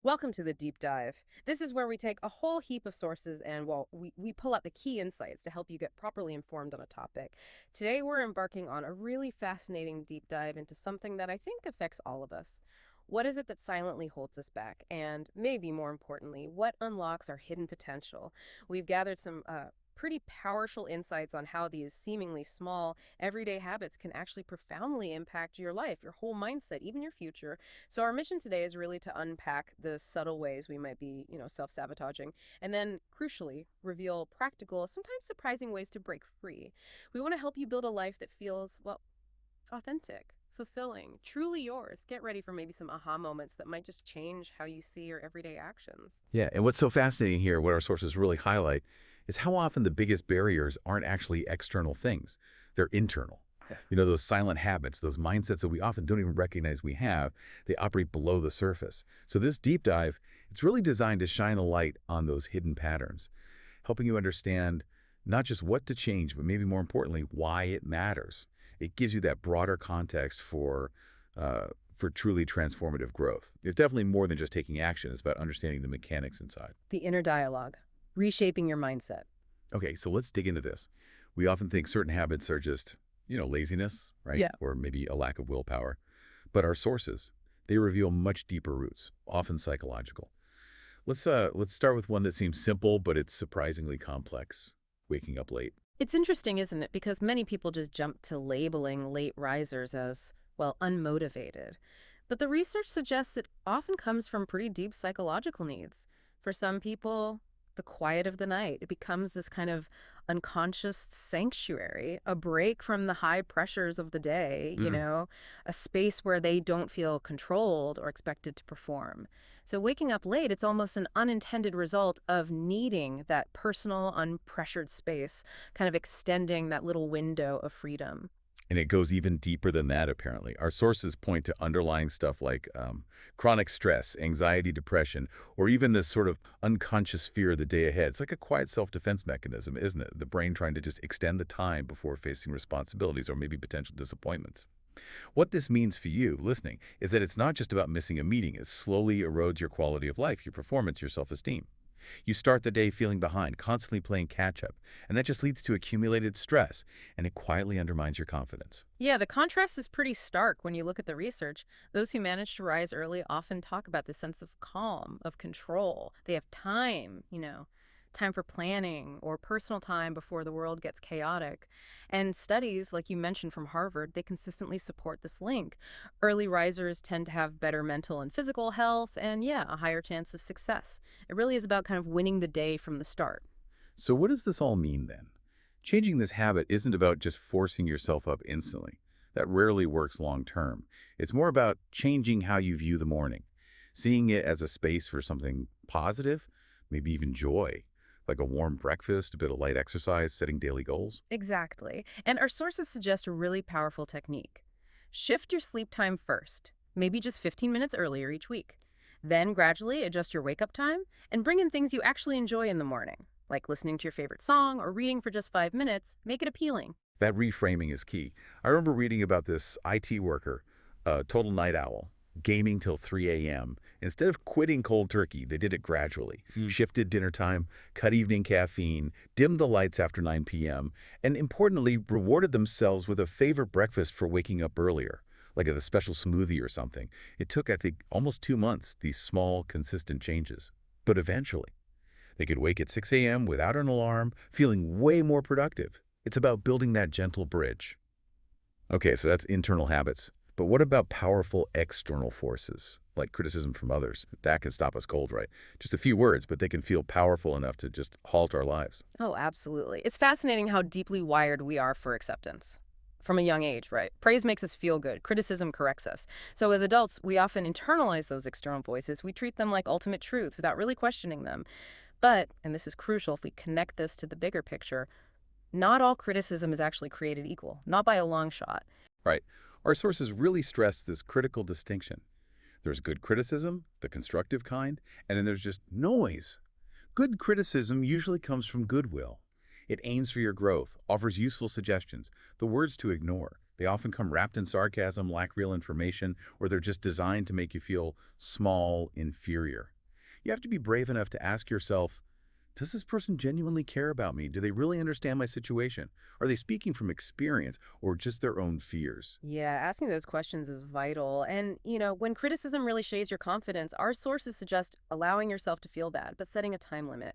Welcome to the deep dive. This is where we take a whole heap of sources and, well, we pull out the key insights to help you get properly informed on a topic. Today, we're embarking on a really fascinating deep dive into something that I think affects all of us. What is it that silently holds us back? And maybe more importantly, what unlocks our hidden potential? We've gathered some pretty powerful insights on how these seemingly small, everyday habits can actually profoundly impact your life, your whole mindset, even your future. So our mission today is really to unpack the subtle ways we might be, self-sabotaging, and then crucially, reveal practical, sometimes surprising ways to break free. We want to help you build a life that feels, well, authentic, fulfilling, truly yours. Get ready for maybe some aha moments that might just change how you see your everyday actions. Yeah, and what's so fascinating here, what our sources really highlight, is how often the biggest barriers aren't actually external things. They're internal. Yeah. Those silent habits, those mindsets that we often don't even recognize we have, they operate below the surface. So this deep dive, it's really designed to shine a light on those hidden patterns, helping you understand not just what to change, but maybe more importantly, why it matters. It gives you that broader context for truly transformative growth. It's definitely more than just taking action. It's about understanding the mechanics inside. The inner dialogue, reshaping your mindset. Okay, so let's dig into this. We often think certain habits are just, laziness, right? Yeah. Or maybe a lack of willpower. But our sources, they reveal much deeper roots, often psychological. Let's start with one that seems simple, but it's surprisingly complex. Waking up late. It's interesting, isn't it? Because many people just jump to labeling late risers as, well, unmotivated. But the research suggests it often comes from pretty deep psychological needs. For some people, the quiet of the night, it becomes this kind of unconscious sanctuary, a break from the high pressures of the day, a space where they don't feel controlled or expected to perform. So waking up late, it's almost an unintended result of needing that personal, unpressured space, kind of extending that little window of freedom. And it goes even deeper than that, apparently. Our sources point to underlying stuff like chronic stress, anxiety, depression, or even this sort of unconscious fear of the day ahead. It's like a quiet self-defense mechanism, isn't it? The brain trying to just extend the time before facing responsibilities or maybe potential disappointments. What this means for you, listening, is that it's not just about missing a meeting. It slowly erodes your quality of life, your performance, your self-esteem. You start the day feeling behind, constantly playing catch-up, and that just leads to accumulated stress, and it quietly undermines your confidence. Yeah, the contrast is pretty stark when you look at the research. Those who manage to rise early often talk about this sense of calm, of control. They have time, time for planning or personal time before the world gets chaotic. And studies, like you mentioned from Harvard, they consistently support this link. Early risers tend to have better mental and physical health and, yeah, a higher chance of success. It really is about kind of winning the day from the start. So what does this all mean then? Changing this habit isn't about just forcing yourself up instantly. That rarely works long term. It's more about changing how you view the morning, seeing it as a space for something positive, maybe even joy, like a warm breakfast, a bit of light exercise, setting daily goals. Exactly. And our sources suggest a really powerful technique. Shift your sleep time first, maybe just 15 minutes earlier each week. Then gradually adjust your wake up time and bring in things you actually enjoy in the morning, like listening to your favorite song or reading for just 5 minutes. Make it appealing. That reframing is key. I remember reading about this IT worker, a total night owl, gaming till 3 a.m. Instead of quitting cold turkey, they did it gradually. Shifted dinner time, cut evening caffeine, dimmed the lights after 9 p.m., and importantly, rewarded themselves with a favorite breakfast for waking up earlier, like a special smoothie or something. It took, I think, almost 2 months, these small, consistent changes. But eventually, they could wake at 6 a.m. without an alarm, feeling way more productive. It's about building that gentle bridge. Okay, so that's internal habits. But what about powerful external forces, like criticism from others? That can stop us cold, right? Just a few words, but they can feel powerful enough to just halt our lives. Oh, absolutely. It's fascinating how deeply wired we are for acceptance. From a young age, right? Praise makes us feel good. Criticism corrects us. So as adults, we often internalize those external voices. We treat them like ultimate truths without really questioning them. But, and this is crucial if we connect this to the bigger picture, not all criticism is actually created equal, not by a long shot. Right. Our sources really stress this critical distinction. There's good criticism, the constructive kind, and then there's just noise. Good criticism usually comes from goodwill. It aims for your growth, offers useful suggestions, the words to ignore, They often come wrapped in sarcasm, lack real information, or they're just designed to make you feel small, inferior. You have to be brave enough to ask yourself, does this person genuinely care about me? Do they really understand my situation? Are they speaking from experience or just their own fears? Yeah, asking those questions is vital. And, when criticism really shaves your confidence, our sources suggest allowing yourself to feel bad, but setting a time limit.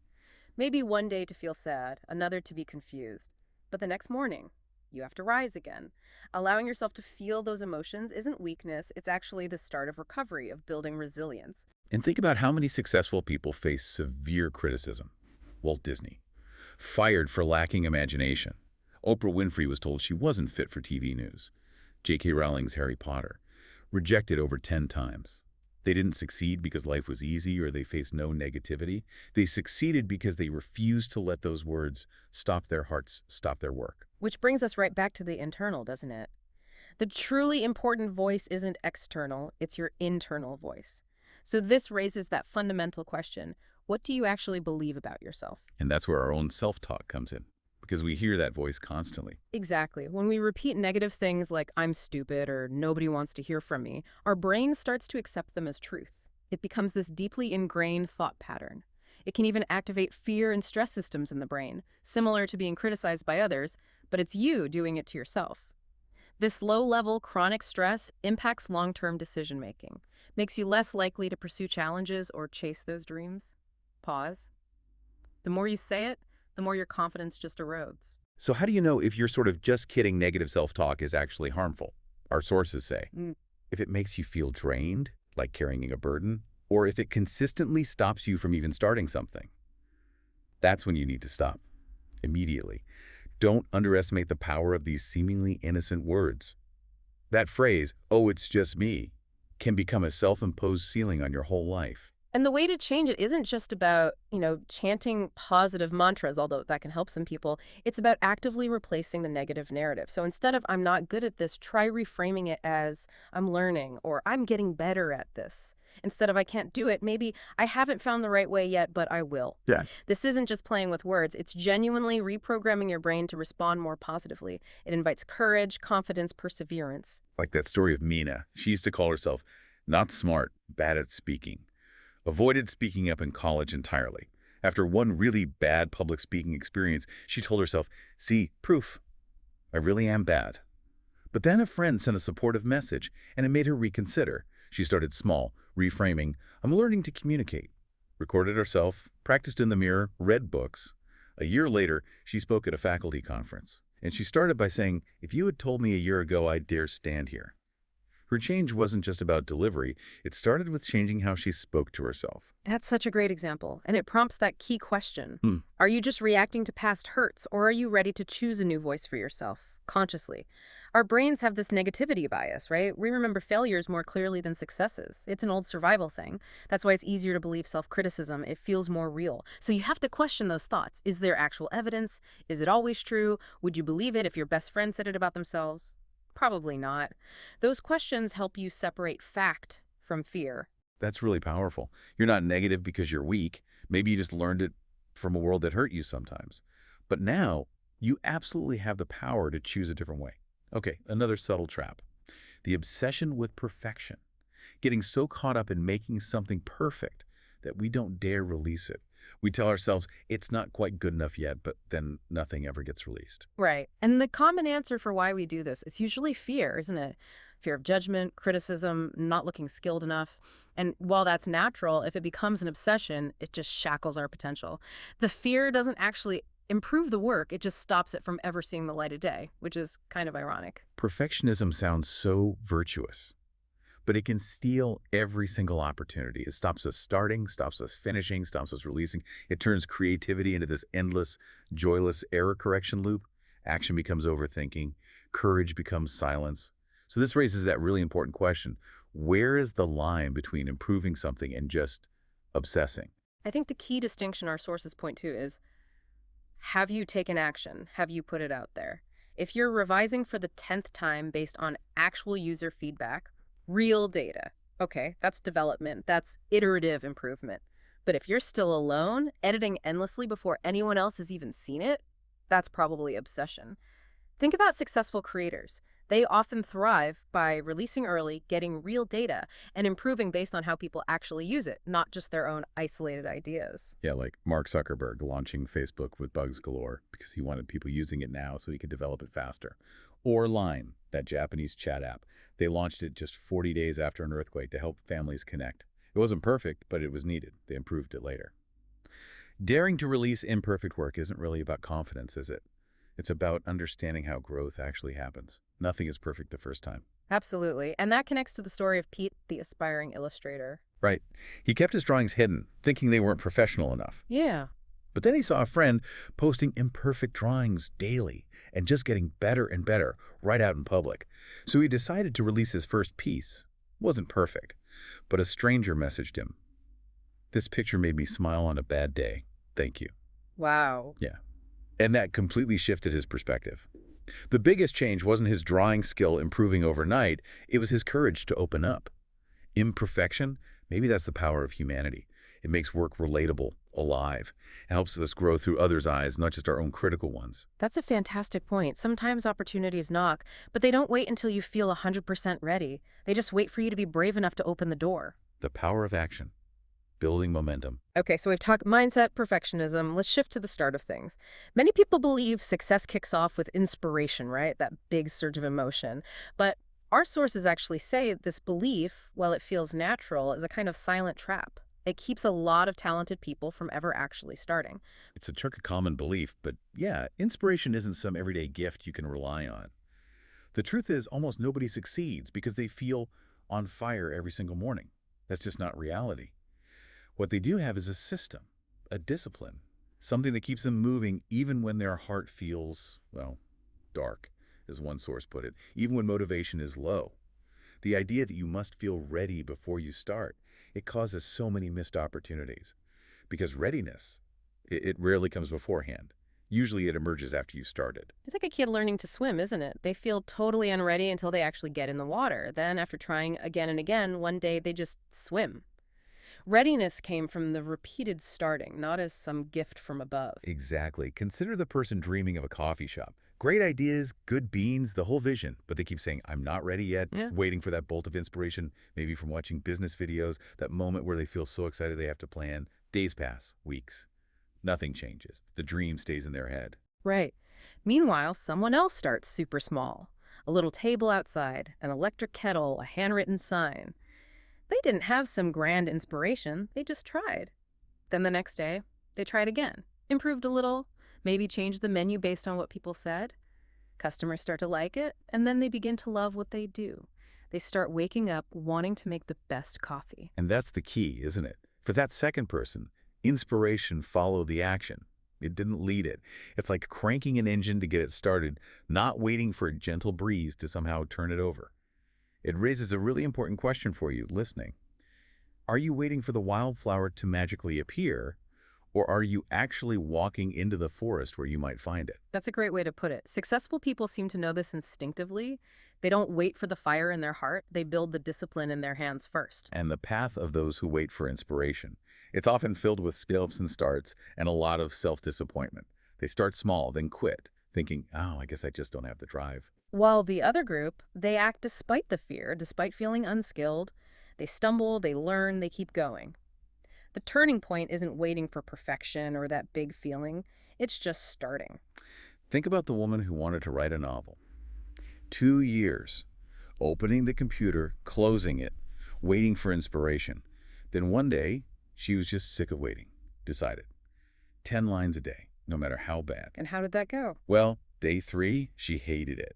Maybe one day to feel sad, another to be confused. But the next morning, you have to rise again. Allowing yourself to feel those emotions isn't weakness, it's actually the start of recovery, of building resilience. And think about how many successful people face severe criticism. Walt Disney, fired for lacking imagination. Oprah Winfrey was told she wasn't fit for TV news. J.K. Rowling's Harry Potter, rejected over 10 times. They didn't succeed because life was easy or they faced no negativity. They succeeded because they refused to let those words stop their hearts, stop their work. Which brings us right back to the internal, doesn't it? The truly important voice isn't external, it's your internal voice. So this raises that fundamental question: what do you actually believe about yourself? And that's where our own self-talk comes in, because we hear that voice constantly. Exactly. When we repeat negative things like "I'm stupid" or "nobody wants to hear from me," our brain starts to accept them as truth. It becomes this deeply ingrained thought pattern. It can even activate fear and stress systems in the brain, similar to being criticized by others, but it's you doing it to yourself. This low-level chronic stress impacts long-term decision-making, makes you less likely to pursue challenges or chase those dreams. Pause. The more you say it, the more your confidence just erodes. So how do you know if you're sort of just kidding negative self-talk is actually harmful? Our sources say, if it makes you feel drained, like carrying a burden, or if it consistently stops you from even starting something, that's when you need to stop immediately. Don't underestimate the power of these seemingly innocent words. That phrase, "oh, it's just me," can become a self-imposed ceiling on your whole life. And the way to change it isn't just about, chanting positive mantras, although that can help some people. It's about actively replacing the negative narrative. So instead of "I'm not good at this," try reframing it as "I'm learning" or "I'm getting better at this." Instead of "I can't do it," maybe "I haven't found the right way yet, but I will." Yeah. This isn't just playing with words. It's genuinely reprogramming your brain to respond more positively. It invites courage, confidence, perseverance. Like that story of Mina. She used to call herself not smart, bad at speaking. Avoided speaking up in college entirely. After one really bad public speaking experience, she told herself, see, proof. I really am bad. But then a friend sent a supportive message, and it made her reconsider. She started small, reframing, I'm learning to communicate. Recorded herself, practiced in the mirror, read books. A year later, she spoke at a faculty conference. And she started by saying, if you had told me a year ago I'd dare stand here. Her change wasn't just about delivery. It started with changing how she spoke to herself. That's such a great example, and it prompts that key question. Hmm. Are you just reacting to past hurts, or are you ready to choose a new voice for yourself, consciously? Our brains have this negativity bias, right? We remember failures more clearly than successes. It's an old survival thing. That's why it's easier to believe self-criticism. It feels more real. So you have to question those thoughts. Is there actual evidence? Is it always true? Would you believe it if your best friend said it about themselves? Probably not. Those questions help you separate fact from fear. That's really powerful. You're not negative because you're weak. Maybe you just learned it from a world that hurt you sometimes. But now, you absolutely have the power to choose a different way. Okay, another subtle trap. The obsession with perfection. Getting so caught up in making something perfect that we don't dare release it. We tell ourselves it's not quite good enough yet, but then nothing ever gets released. Right. And the common answer for why we do this is usually fear, isn't it? Fear of judgment, criticism, not looking skilled enough. And while that's natural, if it becomes an obsession, it just shackles our potential. The fear doesn't actually improve the work, it just stops it from ever seeing the light of day, which is kind of ironic. Perfectionism sounds so virtuous, but it can steal every single opportunity. It stops us starting, stops us finishing, stops us releasing. It turns creativity into this endless, joyless error correction loop. Action becomes overthinking. Courage becomes silence. So this raises that really important question. Where is the line between improving something and just obsessing? I think the key distinction our sources point to is, have you taken action? Have you put it out there? If you're revising for the 10th time based on actual user feedback, real data, okay, that's development, that's iterative improvement. But if you're still alone, editing endlessly before anyone else has even seen it, that's probably obsession. Think about successful creators. They often thrive by releasing early, getting real data, and improving based on how people actually use it, not just their own isolated ideas. Yeah, like Mark Zuckerberg launching Facebook with bugs galore because he wanted people using it now so he could develop it faster. Or Line, that Japanese chat app. They launched it just 40 days after an earthquake to help families connect. It wasn't perfect, but it was needed. They improved it later. Daring to release imperfect work isn't really about confidence, is it? It's about understanding how growth actually happens. Nothing is perfect the first time. Absolutely. And that connects to the story of Pete, the aspiring illustrator. Right. He kept his drawings hidden, thinking they weren't professional enough. Yeah. But then he saw a friend posting imperfect drawings daily and just getting better and better right out in public. So he decided to release his first piece. It wasn't perfect, but a stranger messaged him. This picture made me smile on a bad day. Thank you. Wow. Yeah. And that completely shifted his perspective. The biggest change wasn't his drawing skill improving overnight, it was his courage to open up. Imperfection, maybe that's the power of humanity. It makes work relatable, alive. It helps us grow through others' eyes, not just our own critical ones. That's a fantastic point. Sometimes opportunities knock, but they don't wait until you feel 100% ready. They just wait for you to be brave enough to open the door. The power of action, building momentum. Okay, so we've talked mindset, perfectionism. Let's shift to the start of things. Many people believe success kicks off with inspiration, right? That big surge of emotion. But our sources actually say this belief, while it feels natural, is a kind of silent trap. It keeps a lot of talented people from ever actually starting. It's a common belief, but yeah, inspiration isn't some everyday gift you can rely on. The truth is, almost nobody succeeds because they feel on fire every single morning. That's just not reality. What they do have is a system, a discipline, something that keeps them moving even when their heart feels, well, dark, as one source put it, even when motivation is low. The idea that you must feel ready before you start, it causes so many missed opportunities. Because readiness, it rarely comes beforehand. Usually it emerges after you've started. It's like a kid learning to swim, isn't it? They feel totally unready until they actually get in the water. Then, after trying again and again, one day they just swim. Readiness came from the repeated starting, not as some gift from above. Exactly. Consider the person dreaming of a coffee shop. Great ideas, good beans, the whole vision, but they keep saying, I'm not ready yet, Yeah. waiting for that bolt of inspiration, maybe from watching business videos, that moment where they feel so excited they have to plan. Days pass, weeks. Nothing changes. The dream stays in their head. Right. Meanwhile, someone else starts super small. A little table outside, an electric kettle, a handwritten sign. They didn't have some grand inspiration, they just tried. Then the next day, they tried again, improved a little, maybe changed the menu based on what people said. Customers start to like it, and then they begin to love what they do. They start waking up wanting to make the best coffee. And that's the key, isn't it? For that second person, inspiration followed the action. It didn't lead it. It's like cranking an engine to get it started, not waiting for a gentle breeze to somehow turn it over. It raises a really important question for you listening. Are you waiting for the wildflower to magically appear, or are you actually walking into the forest where you might find it? That's a great way to put it. Successful people seem to know this instinctively. They don't wait for the fire in their heart, they build the discipline in their hands first. And the path of those who wait for inspiration. It's often filled with stops and starts and a lot of self-disappointment. They start small, then quit, thinking, oh, I guess I just don't have the drive. While the other group, they act despite the fear, despite feeling unskilled. They stumble, they learn, they keep going. The turning point isn't waiting for perfection or that big feeling. It's just starting. Think about the woman who wanted to write a novel. 2 years, opening the computer, closing it, waiting for inspiration. Then one day, she was just sick of waiting, decided. 10 lines a day, no matter how bad. And how did that go? Well, day 3, she hated it.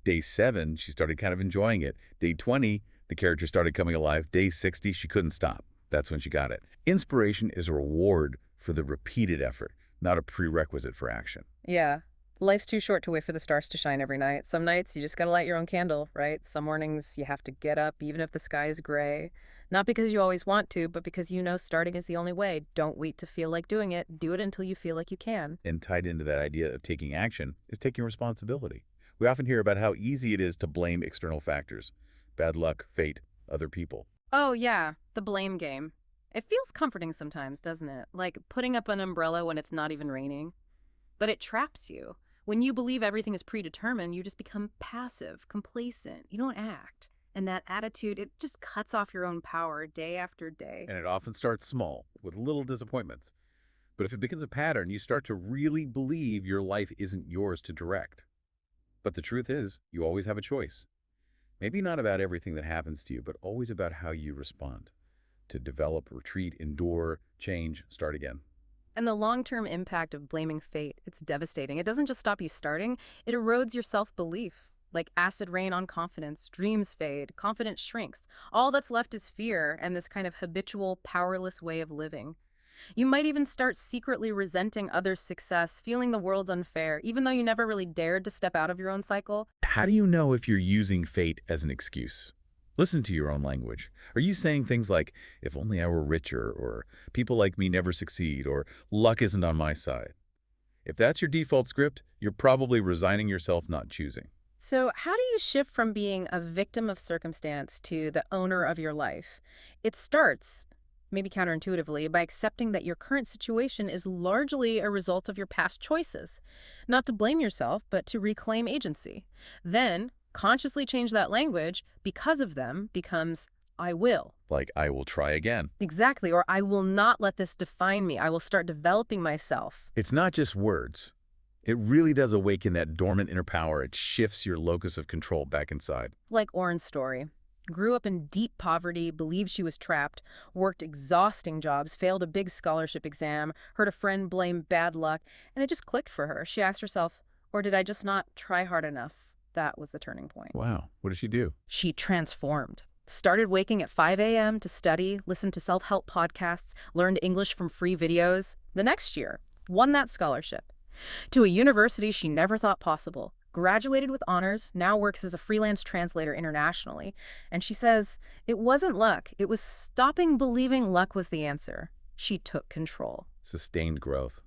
Day 7, she started kind of enjoying it. Day 20, the character started coming alive. Day 60, she couldn't stop. That's when she got it. Inspiration is a reward for the repeated effort, not a prerequisite for action. Yeah. Life's too short to wait for the stars to shine every night. Some nights you just gotta light your own candle, right? Some mornings you have to get up even if the sky is gray. Not because you always want to, but because you know starting is the only way. Don't wait to feel like doing it. Do it until you feel like you can. And tied into that idea of taking action is taking responsibility. We often hear about how easy it is to blame external factors. Bad luck, fate, other people. Oh, yeah, the blame game. It feels comforting sometimes, doesn't it? Like putting up an umbrella when it's not even raining. But it traps you. When you believe everything is predetermined, you just become passive, complacent. You don't act. And that attitude, it just cuts off your own power day after day. And it often starts small, with little disappointments. But if it becomes a pattern, you start to really believe your life isn't yours to direct. But the truth is, you always have a choice. Maybe not about everything that happens to you, but always about how you respond. To develop, retreat, endure, change, start again. And the long-term impact of blaming fate, it's devastating. It doesn't just stop you starting, it erodes your self-belief. Like acid rain on confidence, dreams fade, confidence shrinks. All that's left is fear and this kind of habitual, powerless way of living. You might even start secretly resenting others' success, feeling the world's unfair, even though you never really dared to step out of your own cycle. How do you know if you're using fate as an excuse? Listen to your own language. Are you saying things like, if only I were richer, or people like me never succeed, or luck isn't on my side? If that's your default script, you're probably resigning yourself, not choosing. So, how do you shift from being a victim of circumstance to the owner of your life? It starts, maybe counterintuitively, by accepting that your current situation is largely a result of your past choices. Not to blame yourself, but to reclaim agency. Then, consciously change that language because of them becomes I will. Like, I will try again. Exactly, or I will not let this define me. I will start developing myself. It's not just words. It really does awaken that dormant inner power. It shifts your locus of control back inside. Like Oren's story. Grew up in deep poverty, believed she was trapped, worked exhausting jobs, failed a big scholarship exam, heard a friend blame bad luck, and it just clicked for her. She asked herself, or did I just not try hard enough? That was the turning point. Wow, what did she do? She transformed. Started waking at 5 a.m. to study, listened to self-help podcasts, learned English from free videos. The next year, won that scholarship to a university she never thought possible. Graduated with honors, now works as a freelance translator internationally. And she says, it wasn't luck. It was stopping believing luck was the answer. She took control. Sustained growth.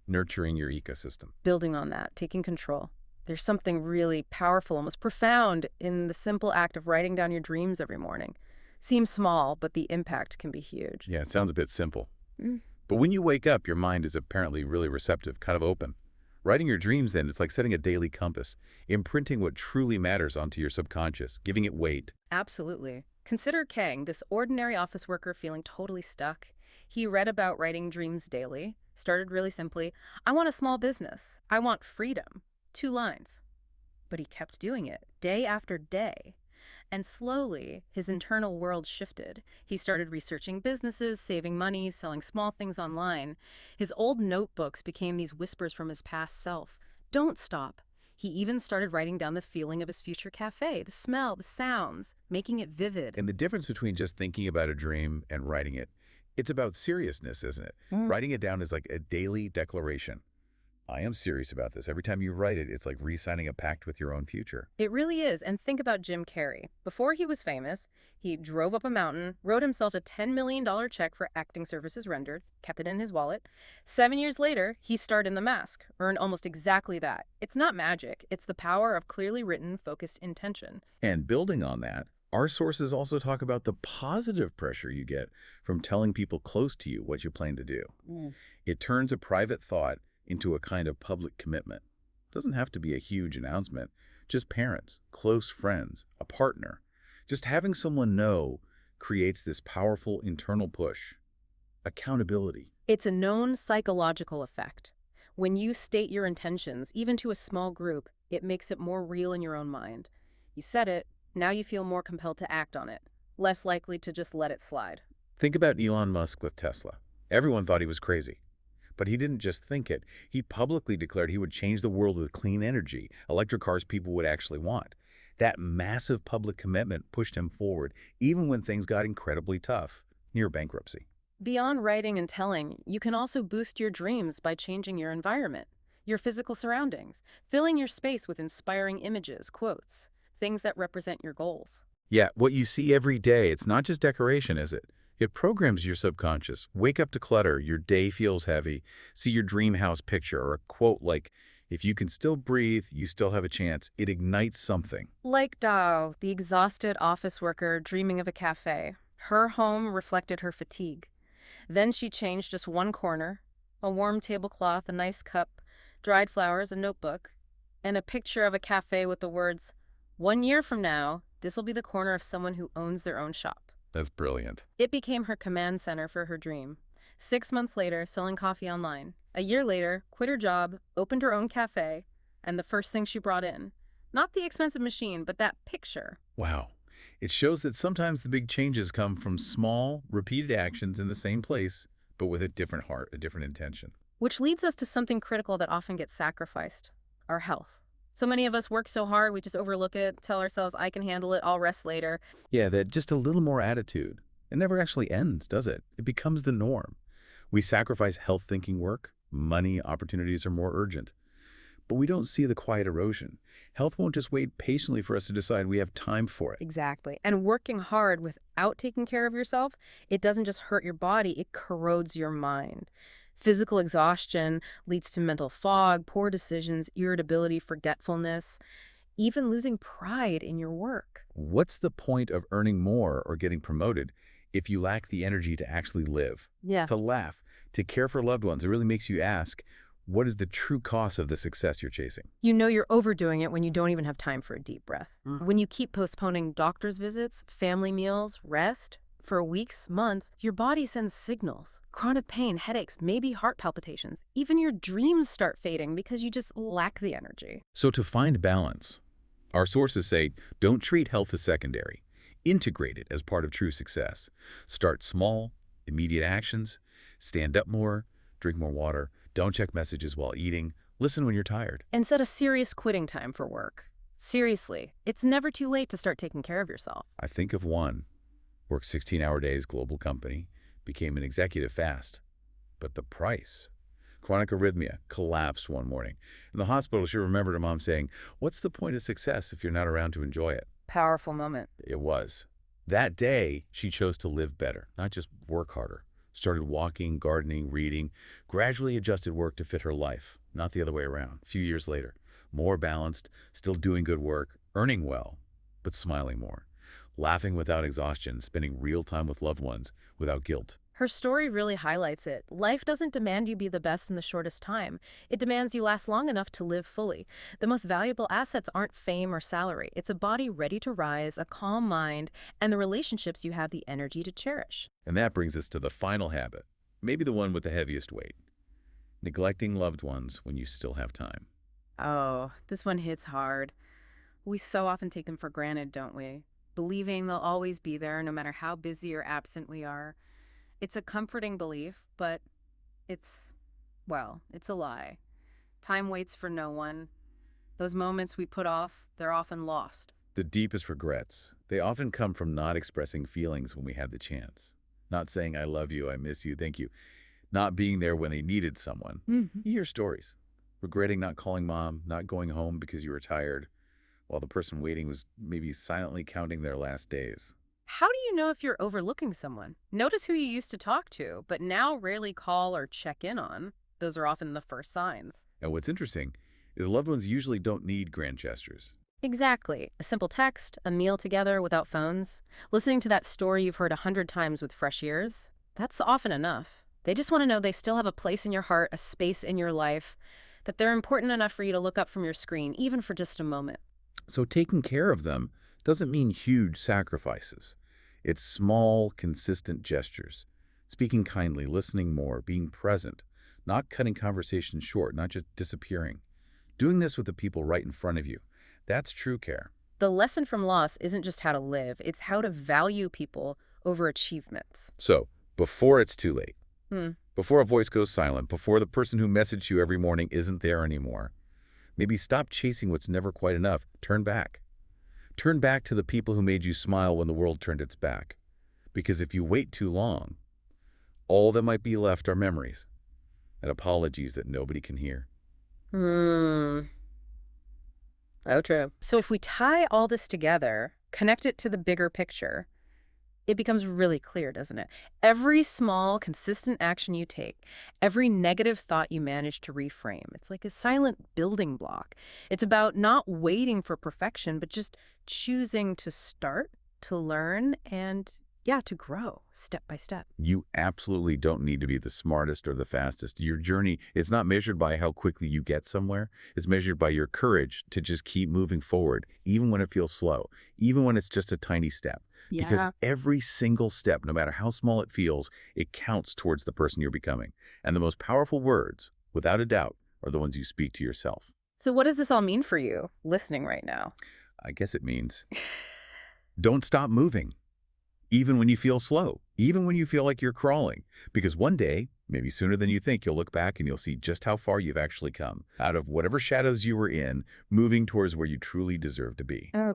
Nurturing your ecosystem. Building on that, taking control. There's something really powerful, almost profound, in the simple act of writing down your dreams every morning. Seems small, but the impact can be huge. Yeah, it sounds a bit simple. Mm. But when you wake up, your mind is apparently really receptive, kind of open. Writing your dreams, then, it's like setting a daily compass, imprinting what truly matters onto your subconscious, giving it weight. Absolutely. Consider Kang, this ordinary office worker feeling totally stuck. He read about writing dreams daily, started really simply, I want a small business. I want freedom. 2 lines. But he kept doing it, day after day. And slowly, his internal world shifted. He started researching businesses, saving money, selling small things online. His old notebooks became these whispers from his past self. Don't stop. He even started writing down the feeling of his future cafe, the smell, the sounds, making it vivid. And the difference between just thinking about a dream and writing it, it's about seriousness, isn't it? Writing it down is like a daily declaration. I am serious about this. Every time you write it, it's like re-signing a pact with your own future. It really is. And think about Jim Carrey. Before he was famous, he drove up a mountain, wrote himself a $10 million check for acting services rendered, kept it in his wallet. 7 years later, he starred in The Mask, earned almost exactly that. It's not magic. It's the power of clearly written, focused intention. And building on that, our sources also talk about the positive pressure you get from telling people close to you what you plan to do. It turns a private thought into a kind of public commitment. It doesn't have to be a huge announcement. Just parents, close friends, a partner. Just having someone know creates this powerful internal push. Accountability. It's a known psychological effect. When you state your intentions, even to a small group, it makes it more real in your own mind. You said it, now you feel more compelled to act on it, less likely to just let it slide. Think about Elon Musk with Tesla. Everyone thought he was crazy. But he didn't just think it. He publicly declared he would change the world with clean energy, electric cars people would actually want. That massive public commitment pushed him forward, even when things got incredibly tough, near bankruptcy. Beyond writing and telling, you can also boost your dreams by changing your environment, your physical surroundings, filling your space with inspiring images, quotes, things that represent your goals. Yeah, what you see every day, it's not just decoration, is it? It programs your subconscious. Wake up to clutter, your day feels heavy. See your dream house picture or a quote like, if you can still breathe, you still have a chance. It ignites something. Like Dao, the exhausted office worker dreaming of a cafe. Her home reflected her fatigue. Then she changed just one corner, a warm tablecloth, a nice cup, dried flowers, a notebook, and a picture of a cafe with the words, "1 year from now, this will be the corner of someone who owns their own shop." That's brilliant. It became her command center for her dream. 6 months later, selling coffee online. A year later, quit her job, opened her own cafe, and the first thing she brought in, not the expensive machine, but that picture. Wow. It shows that sometimes the big changes come from small, repeated actions in the same place, but with a different heart, a different intention. Which leads us to something critical that often gets sacrificed: our health. So many of us work so hard, we just overlook it, tell ourselves, I can handle it, I'll rest later. Yeah, that just a little more attitude. It never actually ends, does it? It becomes the norm. We sacrifice health-thinking work. Money opportunities are more urgent. But we don't see the quiet erosion. Health won't just wait patiently for us to decide we have time for it. Exactly. And working hard without taking care of yourself, it doesn't just hurt your body, it corrodes your mind. Physical exhaustion leads to mental fog, poor decisions, irritability, forgetfulness, even losing pride in your work. What's the point of earning more or getting promoted if you lack the energy to actually live, Yeah. to laugh, to care for loved ones? It really makes you ask, what is the true cost of the success you're chasing? You know you're overdoing it when you don't even have time for a deep breath. When you keep postponing doctor's visits, family meals, rest, for weeks, months, your body sends signals. Chronic pain, headaches, maybe heart palpitations. Even your dreams start fading because you just lack the energy. So to find balance, our sources say don't treat health as secondary. Integrate it as part of true success. Start small, immediate actions. Stand up more, drink more water, don't check messages while eating, listen when you're tired. And set a serious quitting time for work. Seriously, it's never too late to start taking care of yourself. I think of one, worked 16-hour days, global company, became an executive fast. But the price, chronic arrhythmia, collapsed one morning. In the hospital, she remembered her mom saying, "What's the point of success if you're not around to enjoy it?" Powerful moment. It was. That day, she chose to live better, not just work harder. Started walking, gardening, reading, gradually adjusted work to fit her life, not the other way around. A few years later, more balanced, still doing good work, earning well, but smiling more, laughing without exhaustion, spending real time with loved ones without guilt. Her story really highlights it. Life doesn't demand you be the best in the shortest time. It demands you last long enough to live fully. The most valuable assets aren't fame or salary. It's a body ready to rise, a calm mind, and the relationships you have the energy to cherish. And that brings us to the final habit, maybe the one with the heaviest weight, neglecting loved ones when you still have time. Oh, this one hits hard. We so often take them for granted, don't we? Believing they'll always be there no matter how busy or absent we are. It's a comforting belief, but it's, well, it's a lie. Time waits for no one. Those moments we put off, they're often lost. The deepest regrets, they often come from not expressing feelings when we had the chance. Not saying, "I love you, I miss you, thank you." Not being there when they needed someone. You hear stories. Regretting not calling mom, not going home because you were tired, while the person waiting was maybe silently counting their last days. How do you know if you're overlooking someone? Notice who you used to talk to, but now rarely call or check in on. Those are often the first signs. And what's interesting is loved ones usually don't need grand gestures. Exactly. A simple text, a meal together without phones, listening to that story you've heard 100 times with fresh ears, that's often enough. They just want to know they still have a place in your heart, a space in your life, that they're important enough for you to look up from your screen, even for just a moment. So taking care of them doesn't mean huge sacrifices. It's small, consistent gestures. Speaking kindly, listening more, being present, not cutting conversations short, not just disappearing. Doing this with the people right in front of you. That's true care. The lesson from loss isn't just how to live, it's how to value people over achievements. So, before it's too late, Hmm. before a voice goes silent, before the person who messaged you every morning isn't there anymore, maybe stop chasing what's never quite enough. Turn back. Turn back to the people who made you smile when the world turned its back. Because if you wait too long, all that might be left are memories and apologies that nobody can hear. Hmm. Oh, true. So if we tie all this together, connect it to the bigger picture, it becomes really clear, doesn't it? Every small, consistent action you take, every negative thought you manage to reframe, it's like a silent building block. It's about not waiting for perfection, but just choosing to start, to learn, and yeah, to grow step by step. You absolutely don't need to be the smartest or the fastest. Your journey, it's not measured by how quickly you get somewhere. It's measured by your courage to just keep moving forward, even when it feels slow, even when it's just a tiny step. Because Yeah. every single step, no matter how small it feels, it counts towards the person you're becoming. And the most powerful words, without a doubt, are the ones you speak to yourself. So, what does this all mean for you listening right now? I guess it means don't stop moving. Even when you feel slow, even when you feel like you're crawling. Because one day, maybe sooner than you think, you'll look back and you'll see just how far you've actually come out of whatever shadows you were in, moving towards where you truly deserve to be. Oh,